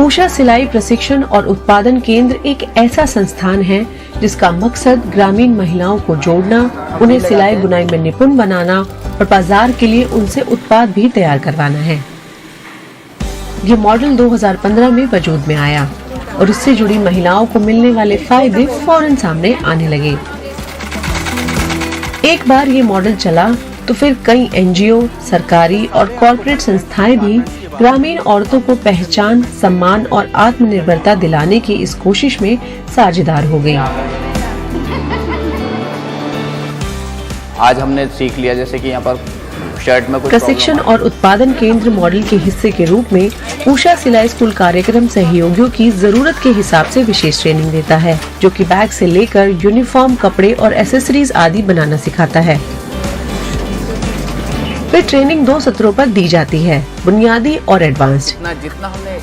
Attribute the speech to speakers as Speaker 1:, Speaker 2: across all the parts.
Speaker 1: उषा सिलाई प्रशिक्षण और उत्पादन केंद्र एक ऐसा संस्थान है जिसका मकसद ग्रामीण महिलाओं को जोड़ना, उन्हें सिलाई बुनाई में निपुण बनाना और बाजार के लिए उनसे उत्पाद भी तैयार करवाना है। ये मॉडल 2015 में वजूद में आया और इससे जुड़ी महिलाओं को मिलने वाले फायदे फौरन सामने आने लगे। एक बार ये मॉडल चला तो फिर कई एनजीओ, सरकारी और कॉर्पोरेट संस्थाएं भी ग्रामीण औरतों को पहचान, सम्मान और आत्मनिर्भरता दिलाने की इस कोशिश में साझेदार हो गई।
Speaker 2: आज हमने सीख लिया जैसे कि यहाँ पर शर्ट में कुछ
Speaker 1: प्रशिक्षण और उत्पादन केंद्र मॉडल के हिस्से के रूप में उषा सिलाई स्कूल कार्यक्रम सहयोगियों की जरूरत के हिसाब से विशेष ट्रेनिंग देता है, जो कि बैग से लेकर यूनिफॉर्म, कपड़े और एसेसरीज आदि बनाना सिखाता है। फिर ट्रेनिंग 2 सत्रों पर दी जाती है, बुनियादी और एडवांस्ड।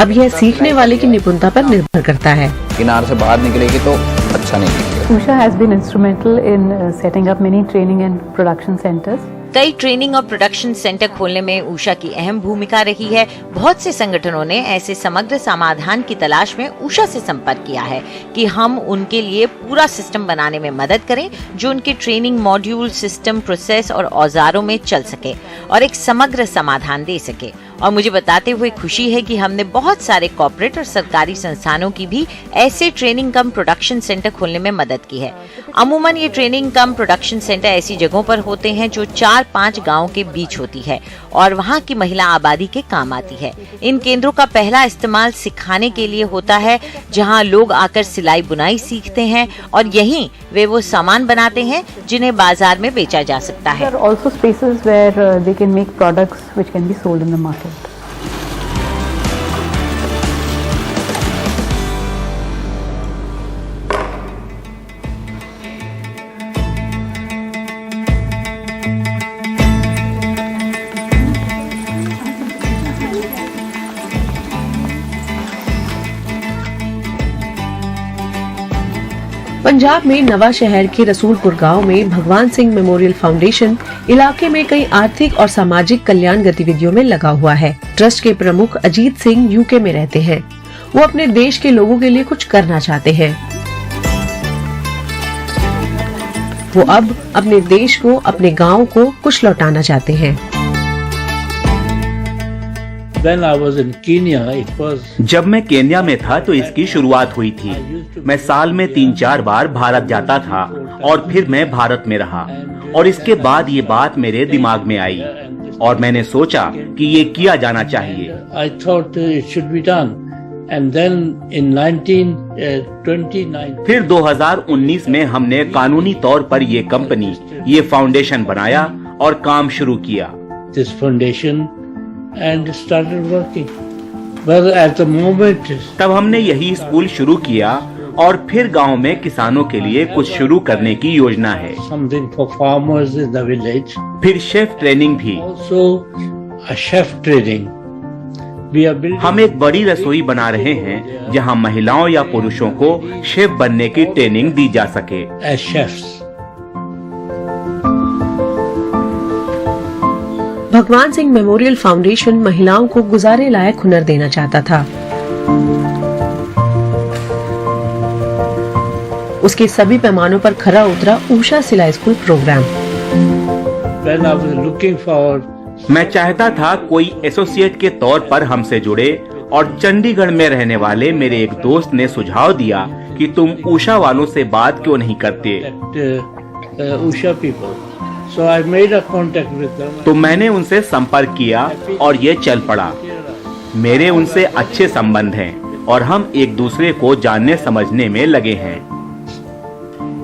Speaker 1: अब यह सीखने वाले की निपुणता पर निर्भर करता है।
Speaker 2: किनार से बाहर निकलेगी तो अच्छा नहीं निकलेगा।
Speaker 3: Usha has been instrumental in setting up many training and production centers.
Speaker 4: कई ट्रेनिंग और प्रोडक्शन सेंटर खोलने में उषा की अहम भूमिका रही है। बहुत से संगठनों ने ऐसे समग्र समाधान की तलाश में उषा से संपर्क किया है कि हम उनके लिए पूरा सिस्टम बनाने में मदद करें जो उनके ट्रेनिंग मॉड्यूल, सिस्टम, प्रोसेस और औजारों में चल सके और एक समग्र समाधान दे सके। और मुझे बताते हुए खुशी है कि हमने बहुत सारे कॉर्पोरेट और सरकारी संस्थानों की भी ऐसे ट्रेनिंग कम प्रोडक्शन सेंटर खोलने में मदद की है। अमूमन ये ट्रेनिंग कम प्रोडक्शन सेंटर ऐसी जगहों पर होते हैं जो 4-5 गांवों के बीच होती है और वहां की महिला आबादी के काम आती है। इन केंद्रों का पहला इस्तेमाल सिखाने के लिए होता है जहां लोग आकर सिलाई बुनाई सीखते हैं और यहीं वे वो सामान बनाते हैं जिन्हें बाजार में बेचा जा सकता है।
Speaker 3: There are also spaces where they can make products which can be sold in the market.
Speaker 1: Punjab में नवा शहर के रसूलपुर गांव में भगवान सिंह मेमोरियल फाउंडेशन इलाके में कई आर्थिक और सामाजिक कल्याण गतिविधियों में लगा हुआ है। ट्रस्ट के प्रमुख अजीत सिंह यूके में रहते हैं। वो अपने देश के लोगों के लिए कुछ करना चाहते हैं। वो अब अपने देश को, अपने गांव को कुछ लौटाना चाहते हैं।
Speaker 5: जब मैं केन्या में था तो इसकी शुरुआत हुई थी। मैं साल में 3-4 बार भारत जाता था और फिर मैं भारत में रहा और इसके बाद ये बात मेरे दिमाग में आई और मैंने सोचा कि ये किया जाना चाहिए। फिर 2019 में हमने कानूनी तौर पर ये कंपनी, ये फाउंडेशन बनाया और काम शुरू किया।
Speaker 6: And started working. But at the moment,
Speaker 5: तब हमने यही स्कूल शुरू किया और फिर गांव में किसानों के लिए कुछ शुरू करने की योजना है।
Speaker 6: Something for farmers in the village.
Speaker 5: फिर शेफ ट्रेनिंग भी।
Speaker 6: Also, a chef training. We are building.
Speaker 5: हम एक बड़ी रसोई बना रहे हैं जहां महिलाओं या पुरुषों को शेफ बनने की ट्रेनिंग दी जा सके।
Speaker 6: As chefs.
Speaker 1: भगवान सिंह मेमोरियल फाउंडेशन महिलाओं को गुजारे लायक हुनर देना चाहता था। उसके सभी पैमानों पर खरा उतरा उषा सिलाई school programme.
Speaker 6: When I was looking for,
Speaker 5: मैं चाहता था कोई एसोसिएट के तौर पर हमसे जुड़े और चंडीगढ़ में रहने वाले मेरे एक दोस्त ने सुझाव दिया कि तुम उषा वालों से बात क्यों नहीं करते।
Speaker 6: Usha people. So I made a contact with them.
Speaker 5: तो मैंने उनसे संपर्क किया और ये चल पड़ा। मेरे उनसे अच्छे संबंध हैं और हम एक दूसरे को जानने समझने में लगे हैं।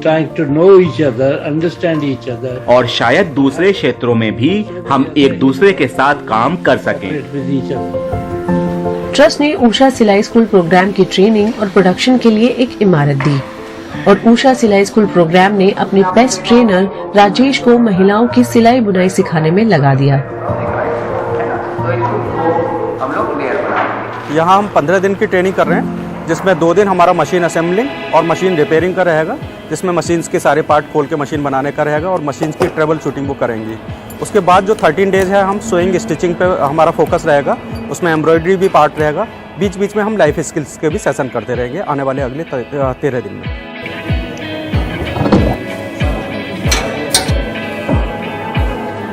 Speaker 6: Trying to know each other, understand each other.
Speaker 5: और शायद दूसरे क्षेत्रों में भी हम एक दूसरे के साथ काम कर सकें।
Speaker 6: With each other.
Speaker 1: ट्रस्ट ने उषा सिलाई स्कूल प्रोग्राम की ट्रेनिंग और प्रोडक्शन के लिए एक इमारत दी। और उषा सिलाई स्कूल प्रोग्राम ने अपने बेस्ट ट्रेनर राजेश को महिलाओं की सिलाई बुनाई सिखाने में लगा दिया।
Speaker 7: यहाँ हम 15 दिन की ट्रेनिंग कर रहे हैं, जिसमें 2 दिन हमारा मशीन असेंबलिंग और मशीन रिपेयरिंग का रहेगा, जिसमें मशीन्स के सारे पार्ट खोल के मशीन बनाने का रहेगा और मशीन्स की ट्रेबल शूटिंग वो करेंगी। उसके बाद जो 13 डेज है हम सोइंग स्टिचिंग पे हमारा फोकस रहेगा, उसमें एम्ब्रॉयडरी भी पार्ट रहेगा। बीच बीच में हम लाइफ स्किल्स के भी सेशन करते रहेंगे आने वाले अगले 13 दिन में।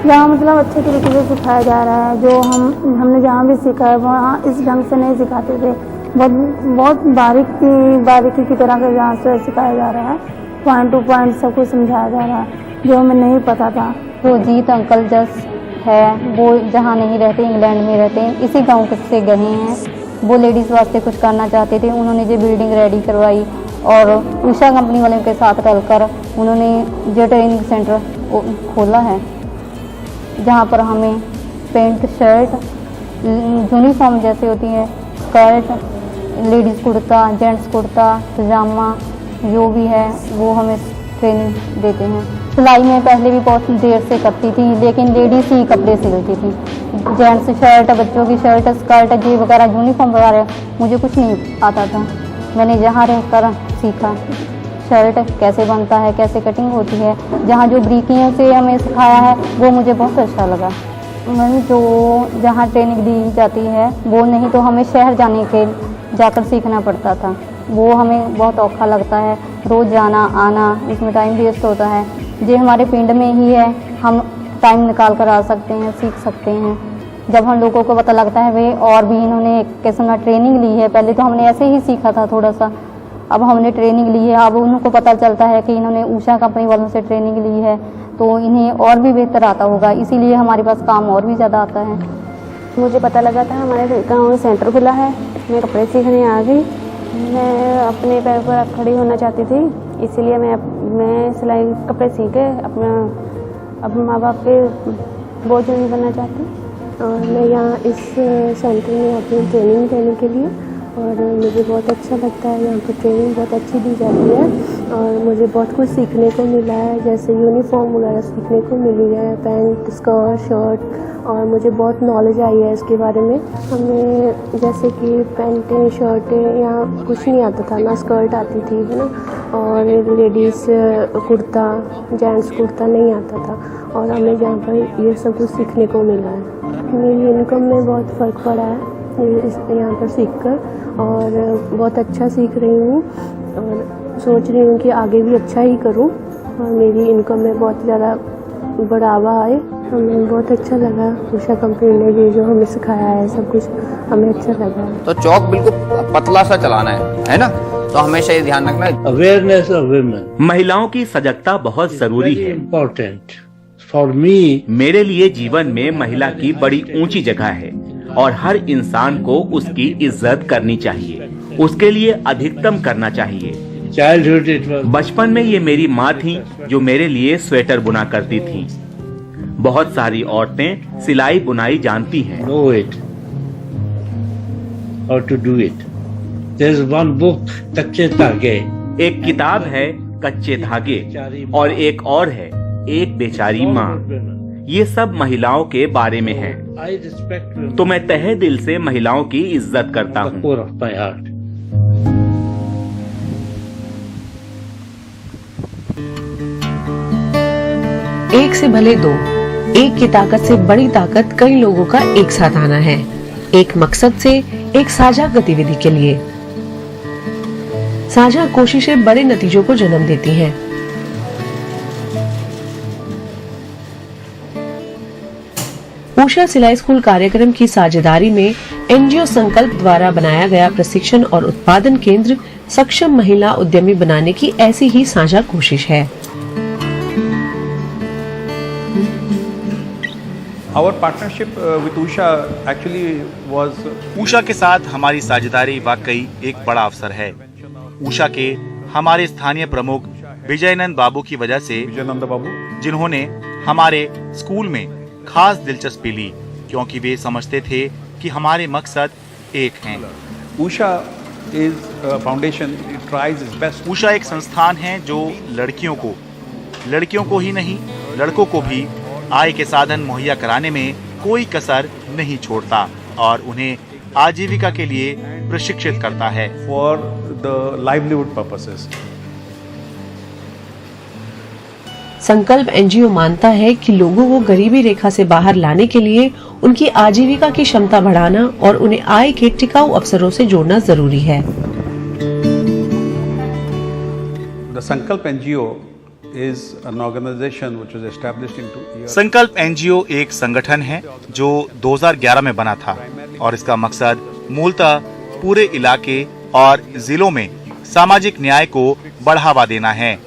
Speaker 8: यहाँ मतलब अच्छे तरीके से सिखाया जा रहा है। जो हमने जहाँ भी सीखा है वहाँ इस ढंग से नहीं सिखाते थे, बहुत बारीकी की तरह से यहाँ से सिखाया जा रहा है। पॉइंट टू पॉइंट सब कुछ समझाया जा रहा है जो हमें नहीं पता था।
Speaker 3: वो जीत अंकल जस है, वो जहाँ नहीं रहते, इंग्लैंड में रहते हैं, इसी गांव से गए हैं। वो लेडीज़ वास्ते कुछ करना चाहते थे, उन्होंने जो बिल्डिंग रेडी करवाई और उषा कंपनी वाले के साथ रलकर उन्होंने जो ट्रेनिंग सेंटर खोला है, जहाँ पर हमें पैंट, शर्ट, यूनिफॉर्म जैसे होती है, skirt, ladies kurta, gents kurta, pyjama, जो भी है वो हमें ट्रेनिंग देते हैं। सिलाई में पहले भी बहुत देर से करती थी, लेकिन लेडीज़ ही कपड़े सिलती थी। जेंट्स शर्ट, बच्चों की शर्ट, स्कर्ट, जी वगैरह, यूनिफॉर्म वगैरह मुझे कुछ नहीं आता था। मैंने जहाँ रहकर सीखा शर्ट कैसे बनता है, कैसे कटिंग होती है, जहाँ जो ब्रीकियों से हमें सिखाया है वो मुझे बहुत अच्छा लगा। मैंने जो जहाँ ट्रेनिंग दी जाती है वो नहीं तो हमें शहर जाकर सीखना पड़ता था, वो हमें बहुत औखा लगता है। रोज़ जाना आना, इसमें टाइम वेस्ट होता है। जो हमारे पिंड में ही है, हम टाइम निकाल कर आ सकते हैं, सीख सकते हैं। जब हम लोगों को पता लगता है वे और भी इन्होंने एक किस्म का ट्रेनिंग ली है, पहले तो हमने ऐसे ही सीखा था थोड़ा सा, अब हमने ट्रेनिंग ली है, अब उनको पता चलता है कि इन्होंने उषा कंपनी वालों से ट्रेनिंग ली है तो इन्हें और भी बेहतर आता होगा, इसीलिए हमारे पास काम और भी ज़्यादा आता है।
Speaker 8: मुझे पता लगा था हमारे गाँव में सेंटर खुला है, मैं कपड़े सीखने आ गई। मैं अपने पैर पर खड़ी होना चाहती थी, इसीलिए मैं सिलाई कपड़े सीख के अपने माँ बाप के बोझ नहीं बनना चाहती। और मैं यहाँ इस सेंटर में अपनी ट्रेनिंग देने के लिए, और मुझे बहुत अच्छा लगता है। यहाँ पर ट्रेनिंग बहुत अच्छी दी जाती है और मुझे बहुत कुछ सीखने को मिला है, जैसे यूनिफॉर्म वगैरह सीखने को मिली है, पैंट, स्कर्ट, शर्ट, और मुझे बहुत नॉलेज आई है इसके बारे में। हमें जैसे कि पैंटें, शर्टें यहाँ कुछ नहीं आता था, ना स्कर्ट आती थी, है ना, और लेडीज़ कुर्ता, जेंट्स कुर्ता नहीं आता था, और हमें यहाँ पर ये सब कुछ सीखने को मिला है। मेरी इनकम में बहुत फ़र्क पड़ा है यहाँ पर सीखकर, और बहुत अच्छा सीख रही हूँ और सोच रही हूँ कि आगे भी अच्छा ही करूँ और मेरी इनकम में बहुत ज़्यादा बढ़ावा आए। हमें बहुत अच्छा लगा उषा कंपनी ने भी जो हमें सिखाया है, सब कुछ हमें अच्छा लगा।
Speaker 2: तो चौक बिल्कुल पतला सा चलाना है ना, तो हमेशा ये ध्यान रखना है।
Speaker 6: Awareness of women.
Speaker 5: महिलाओं की सजगता बहुत जरूरी है।
Speaker 6: Important for me.
Speaker 5: मेरे लिए जीवन में महिला की बड़ी ऊंची जगह है और हर इंसान को उसकी इज्जत करनी चाहिए, उसके लिए अधिकतम करना चाहिए।
Speaker 6: Childhood it was.
Speaker 5: बचपन में ये मेरी माँ थी जो मेरे लिए स्वेटर बुना करती थी। बहुत सारी औरतें सिलाई बुनाई जानती हैं।
Speaker 6: Know it. How to do it. There's one book, कच्चे धागे.
Speaker 5: एक किताब है कच्चे धागे और एक और है एक बेचारी माँ। ये सब महिलाओं के बारे में है,
Speaker 6: I respect women.
Speaker 5: तो मैं तहे दिल से महिलाओं की इज्जत करता
Speaker 6: The
Speaker 5: हूँ।
Speaker 6: core of my heart.
Speaker 1: एक से भले दो, एक की ताकत से बड़ी ताकत कई लोगों का एक साथ आना है, एक मकसद से, एक साझा गतिविधि के लिए। साझा कोशिशें बड़े नतीजों को जन्म देती हैं। उषा सिलाई स्कूल कार्यक्रम की साझेदारी में एनजीओ संकल्प द्वारा बनाया गया प्रशिक्षण और उत्पादन केंद्र सक्षम महिला उद्यमी बनाने की ऐसी ही साझा कोशिश है।
Speaker 9: Our partnership with Usha actually was.
Speaker 10: Usha के साथ हमारी साझेदारी वाकई एक बड़ा अवसर है। उषा के हमारे स्थानीय प्रमुख विजयनंद बाबू की वजह से,
Speaker 9: विजयनंद बाबू,
Speaker 10: जिन्होंने हमारे स्कूल में खास दिलचस्पी ली क्योंकि वे समझते थे कि हमारे मकसद एक हैं।
Speaker 9: Usha is a foundation. It tries its best.
Speaker 10: Usha एक संस्थान है जो लड़कियों को ही नहीं, लड़कों को भी आय के साधन मुहैया कराने में कोई कसर नहीं छोड़ता और उन्हें आजीविका के लिए प्रशिक्षित करता है।
Speaker 9: For the livelihood purposes.
Speaker 1: संकल्प एनजीओ मानता है कि लोगों को गरीबी रेखा से बाहर लाने के लिए उनकी आजीविका की क्षमता बढ़ाना और उन्हें आय के टिकाऊ अवसरों से जोड़ना जरूरी है।
Speaker 9: The Sankalp NGO is an organization which was established in 2 years.
Speaker 10: संकल्प एनजीओ एक संगठन है जो 2011 में बना था और इसका मकसद मूलतः पूरे इलाके और जिलों में सामाजिक न्याय को बढ़ावा देना है,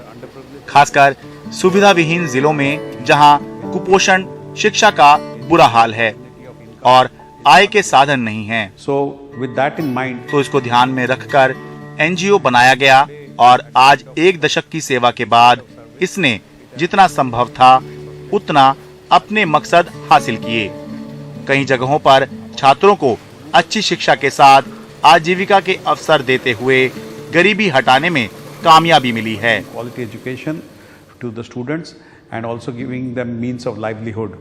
Speaker 10: खासकर सुविधा विहीन जिलों में जहां कुपोषण, शिक्षा का बुरा हाल है और आय के साधन नहीं हैं।
Speaker 9: So with that in mind,
Speaker 10: तो इसको ध्यान में रखकर एनजीओ बनाया गया और आज 1 दशक की सेवा के बाद इसने जितना संभव था उतना अपने मकसद हासिल किए। कई जगहों पर छात्रों को अच्छी शिक्षा के साथ आजीविका के अवसर देते हुए गरीबी हटाने में कामयाबी मिली है।
Speaker 9: quality education to the students and also giving them means of livelihood.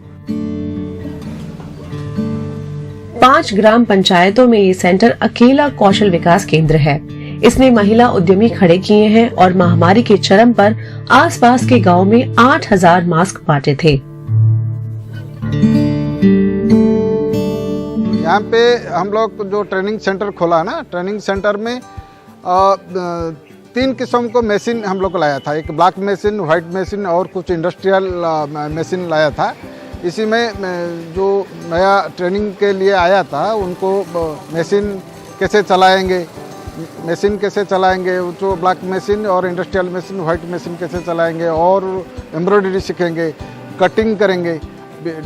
Speaker 1: 5 ग्राम पंचायतों में ये सेंटर अकेला कौशल विकास केंद्र है। इसने महिला उद्यमी खड़े किए हैं और महामारी के चरम पर आसपास के गांव में 8000 मास्क बांटे थे।
Speaker 11: यहाँ पे हम लोग जो ट्रेनिंग सेंटर खोला ना, ट्रेनिंग सेंटर में 3 किस्म को मशीन हम लोग को लाया था। एक ब्लैक मशीन, व्हाइट मशीन और कुछ इंडस्ट्रियल मशीन लाया था। इसी में जो नया ट्रेनिंग के लिए आया था उनको मशीन कैसे चलाएंगे, जो ब्लैक मशीन और इंडस्ट्रियल मशीन, व्हाइट मशीन कैसे चलाएंगे और एम्ब्रॉयडरी सीखेंगे, कटिंग करेंगे,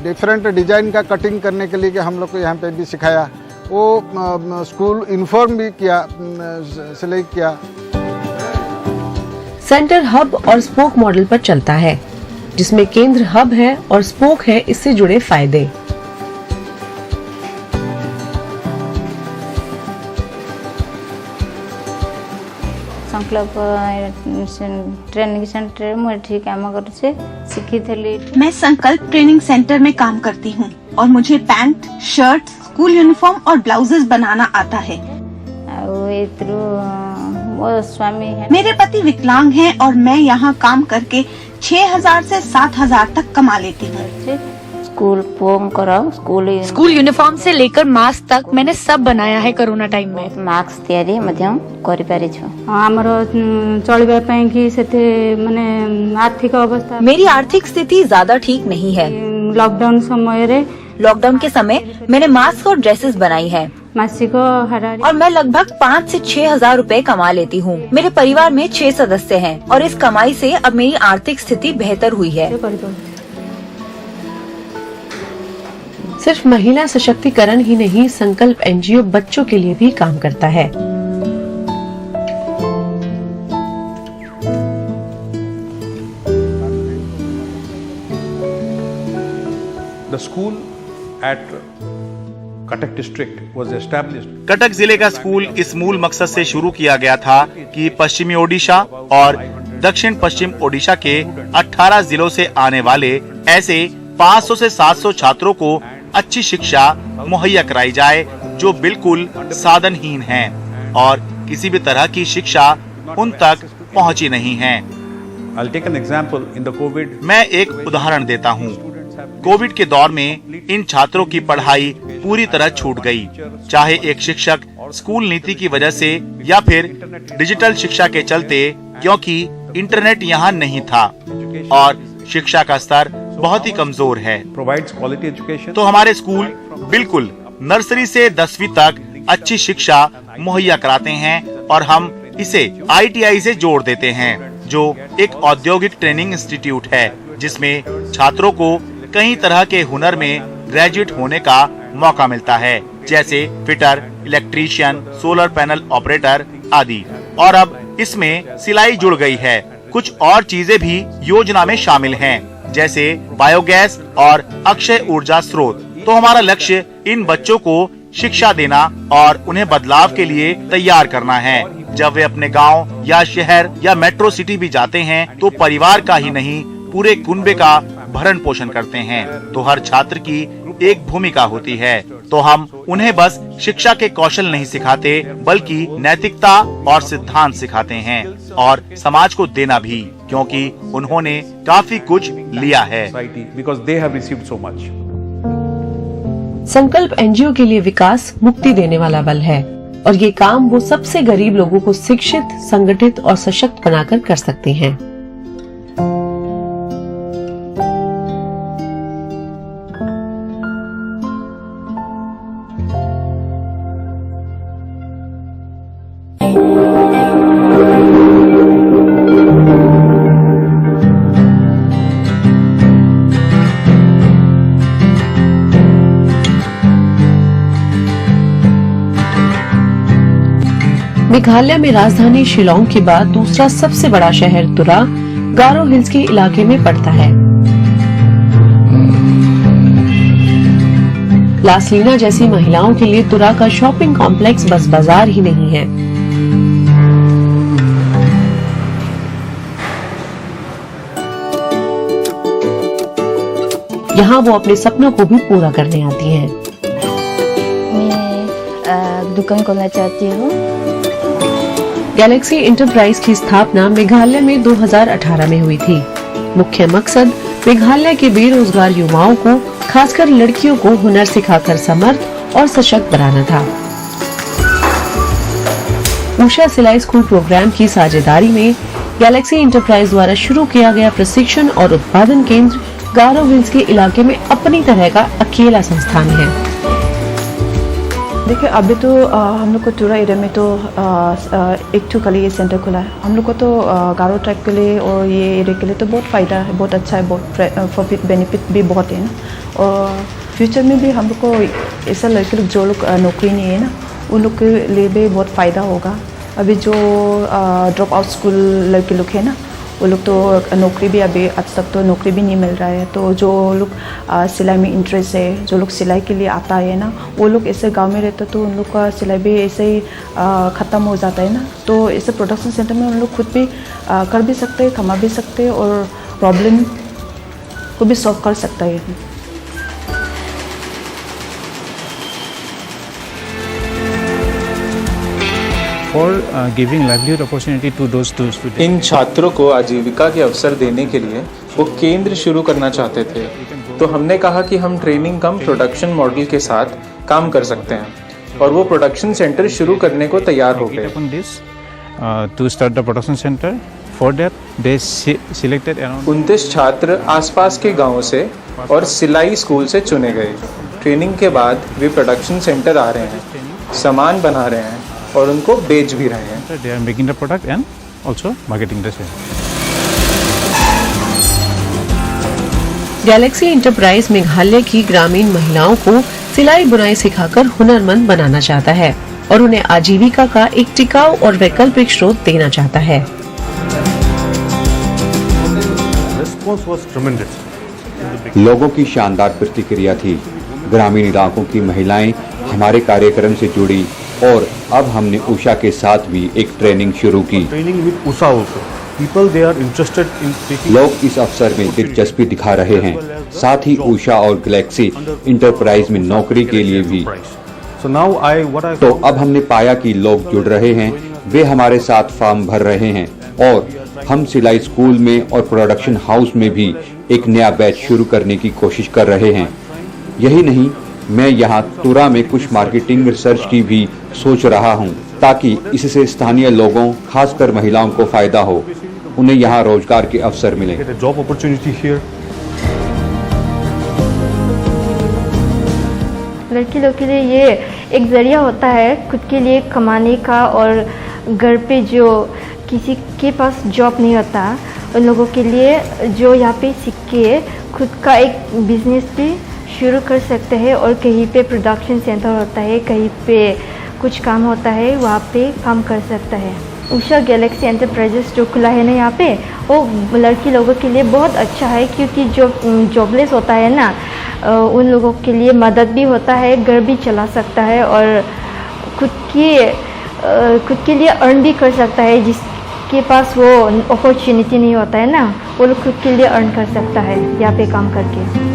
Speaker 11: डिफरेंट डिजाइन का कटिंग करने के लिए हम लोग को यहाँ पे भी सिखाया। वो स्कूल इन्फॉर्म भी किया, सिलेक्ट किया।
Speaker 1: सेंटर हब और स्पोक मॉडल पर चलता है, जिसमें केंद्र हब है और स्पोक है इससे जुड़े फायदे।
Speaker 3: संकल्प ट्रेनिंग सेंटर में ठीक काम करछे सीखी थली।
Speaker 12: मैं संकल्प ट्रेनिंग सेंटर में काम करती हूँ और मुझे पैंट, शर्ट, स्कूल यूनिफॉर्म और ब्लाउजेस बनाना आता है।
Speaker 3: वो स्वामी है,
Speaker 12: मेरे पति विकलांग हैं और मैं यहाँ काम करके 6000 से 7000 तक कमा लेती हूँ।
Speaker 13: स्कूल यूनिफॉर्म से लेकर मास्क तक मैंने सब बनाया है कोरोना टाइम में।
Speaker 3: मास्क तैयारी मध्यम करि पारि छु।
Speaker 8: हमरो चलबे पई कि सेते माने आर्थिक अवस्था,
Speaker 13: मेरी आर्थिक स्थिति ज्यादा ठीक नहीं है। लॉकडाउन के समय मैंने मास्क और ड्रेसेस बनाई है
Speaker 8: मासिक
Speaker 13: और मैं लगभग 5 से 6 हजार रुपए कमा लेती हूँ। मेरे परिवार में 6 सदस्य हैं और इस कमाई से अब मेरी आर्थिक स्थिति बेहतर हुई है।
Speaker 1: सिर्फ महिला सशक्तिकरण ही नहीं, संकल्प एनजीओ बच्चों के लिए भी काम करता है।
Speaker 9: The school at Cuttack district was established.
Speaker 10: Cuttack जिले का स्कूल इस मूल मकसद से शुरू किया गया था कि पश्चिमी ओडिशा और दक्षिण पश्चिम ओडिशा के 18 जिलों से आने वाले ऐसे 500 से 700 छात्रों को अच्छी शिक्षा मुहैया कराई जाए जो बिल्कुल साधनहीन हैं और किसी भी तरह की शिक्षा उन तक पहुंची नहीं है।
Speaker 9: I'll take an example in the COVID.
Speaker 10: मैं एक उदाहरण देता हूँ। कोविड के दौर में इन छात्रों की पढ़ाई पूरी तरह छूट गई, चाहे एक शिक्षक स्कूल नीति की वजह से या फिर डिजिटल शिक्षा के चलते, क्योंकि इंटरनेट यहाँ नहीं था और शिक्षा का स्तर बहुत ही कमजोर है। तो हमारे स्कूल बिल्कुल नर्सरी से 10वीं तक अच्छी शिक्षा मुहैया कराते हैं और हम इसे ITI से जोड़ देते हैं, जो एक औद्योगिक ट्रेनिंग इंस्टीट्यूट है जिसमें छात्रों को कई तरह के हुनर में ग्रेजुएट होने का मौका मिलता है, जैसे fitter, electrician, solar panel operator आदि। और अब इसमें सिलाई जुड़ गई है। कुछ और चीजें भी योजना में शामिल हैं, जैसे बायोगैस और अक्षय ऊर्जा स्रोत। तो हमारा लक्ष्य इन बच्चों को शिक्षा देना और उन्हें बदलाव के लिए तैयार करना है। जब वे अपने गांव या शहर या मेट्रो सिटी भी जाते हैं तो परिवार का ही नहीं पूरे कुनबे का भरण पोषण करते हैं। तो हर छात्र की एक भूमिका होती है। तो हम उन्हें बस शिक्षा के कौशल नहीं सिखाते बल्कि नैतिकता और सिद्धांत सिखाते हैं और समाज को देना भी, क्योंकि उन्होंने काफी कुछ लिया है।
Speaker 1: संकल्प एनजीओ के लिए विकास मुक्ति देने वाला बल है और ये काम वो सबसे गरीब लोगों को शिक्षित, संगठित और सशक्त बनाकर कर सकते हैं। मेघालय में राजधानी शिलोंग के बाद दूसरा सबसे बड़ा शहर तुरा गारो हिल्स के इलाके में पड़ता है। लासलीना जैसी महिलाओं के लिए तुरा का शॉपिंग कॉम्प्लेक्स बस बाजार ही नहीं है। यहाँ वो अपने सपनों को भी पूरा करने आती हैं।
Speaker 3: मैं दुकान खोलना चाहती हूँ।
Speaker 1: गैलेक्सी इंटरप्राइज की स्थापना मेघालय में 2018 में हुई थी। मुख्य मकसद मेघालय के बेरोजगार युवाओं को, खासकर लड़कियों को हुनर सिखाकर समर्थ और सशक्त बनाना था। उषा सिलाई स्कूल प्रोग्राम की साझेदारी में गैलेक्सी इंटरप्राइज द्वारा शुरू किया गया प्रशिक्षण और उत्पादन केंद्र गारो हिल्स के इलाके में अपनी तरह का अकेला संस्थान है।
Speaker 14: देखिए, अभी तो हम लोग को तुरा एरिया में तो एक तो कल ये सेंटर खुला है। हम लोग को तो गारो ट्राइब के लिए और ये एरिया के लिए तो बहुत फ़ायदा है, बहुत अच्छा है, बहुत प्रॉफिट बेनिफिट भी बहुत है ना। और फ्यूचर में भी हम लोग को ऐसा लड़के लोग जो लोग नौकरी नहीं है ना, उन लोग के लिए भी बहुत फ़ायदा होगा। अभी जो ड्रॉप आउट स्कूल लड़के लोग हैं ना, वो लोग तो नौकरी भी अभी आज तक तो नौकरी भी नहीं मिल रहा है। तो जो लोग सिलाई में इंटरेस्ट है, जो लोग सिलाई के लिए आता है ना, वो लोग ऐसे गांव में रहते तो उन लोग का सिलाई भी ऐसे ही ख़त्म हो जाता है ना। तो ऐसे प्रोडक्शन सेंटर में उन लोग खुद भी कर भी सकते हैं, कमा भी सकते हैं और प्रॉब्लम को भी सॉल्व कर सकता है।
Speaker 15: For giving livelihood opportunity to those students.
Speaker 16: इन छात्रों को आजीविका के अवसर देने के लिए वो केंद्र शुरू करना चाहते थे। तो हमने कहा कि हम ट्रेनिंग कम प्रोडक्शन मॉडल के साथ काम कर सकते हैं और वो प्रोडक्शन सेंटर शुरू करने को तैयार हो गए।
Speaker 15: To start the production center, for that they selected around
Speaker 16: 29 छात्र आसपास के गांवों से और सिलाई स्कूल से चुने गए। ट्रेनिंग के बाद वे प्रोडक्शन सेंटर आ रहे हैं, सामान बना रहे हैं और उनको बेच भी रहे हैं।
Speaker 15: They are making the product and also marketing the same.
Speaker 1: Galaxy enterprise Meghalaya की ग्रामीण महिलाओं को सिलाई बुनाई सिखाकर हुनरमंद बनाना चाहता है और उन्हें आजीविका का एक टिकाऊ और वैकल्पिक स्रोत देना चाहता है।
Speaker 17: लोगों की शानदार प्रतिक्रिया थी। ग्रामीण इलाकों की महिलाएं हमारे कार्यक्रम से जुड़ी और अब हमने उषा के साथ भी एक ट्रेनिंग शुरू की। लोग इस अवसर में दिलचस्पी दिखा रहे हैं, साथ ही उषा और गैलेक्सी इंटरप्राइज में नौकरी के लिए भी। तो अब हमने पाया कि लोग जुड़ रहे हैं, वे हमारे साथ फॉर्म भर रहे हैं और हम सिलाई स्कूल में और प्रोडक्शन हाउस में भी एक नया बैच शुरू करने की कोशिश कर रहे हैं। यही नहीं, मैं यहाँ तुरा में कुछ मार्केटिंग रिसर्च की भी सोच रहा हूँ ताकि इससे स्थानीय लोगों, खासकर महिलाओं को फायदा हो, उन्हें यहाँ रोजगार के अवसर मिले।
Speaker 3: लड़की लोग के लिए ये एक जरिया होता है खुद के लिए कमाने का, और घर पे जो किसी के पास जॉब नहीं होता उन लोगों के लिए जो यहाँ पे सीख के खुद का एक बिजनेस भी शुरू कर सकते हैं। और कहीं पे प्रोडक्शन सेंटर होता है, कहीं पे कुछ काम होता है, वहाँ पे काम कर सकता है। उषा गैलेक्सी एंटरप्राइजेस जो खुला है ना यहाँ पे, वो लड़की लोगों के लिए बहुत अच्छा है क्योंकि जो जॉबलेस होता है ना,
Speaker 18: उन लोगों के लिए मदद भी होता है, घर भी चला सकता है और खुद के लिए अर्न भी कर सकता है। जिसके पास वो अपॉर्चुनिटी नहीं होता है ना, वो लोग खुद के लिए अर्न कर सकता है यहाँ पे काम करके।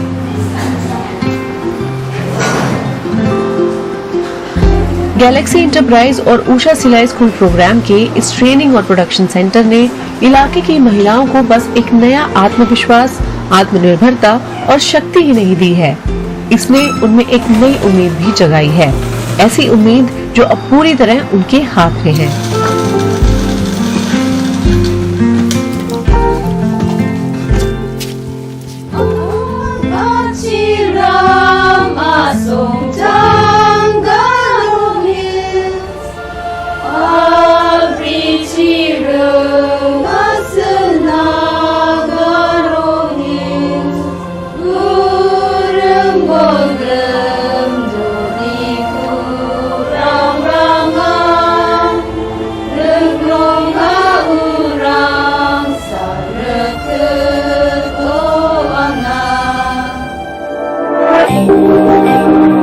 Speaker 1: गैलेक्सी इंटरप्राइज और उषा सिलाई स्कूल प्रोग्राम के इस ट्रेनिंग और प्रोडक्शन सेंटर ने इलाके की महिलाओं को बस एक नया आत्मविश्वास, आत्मनिर्भरता और शक्ति ही नहीं दी है, इसने उनमें एक नई उम्मीद भी जगाई है। ऐसी उम्मीद जो अब पूरी तरह उनके हाथ में है।
Speaker 19: Thank you.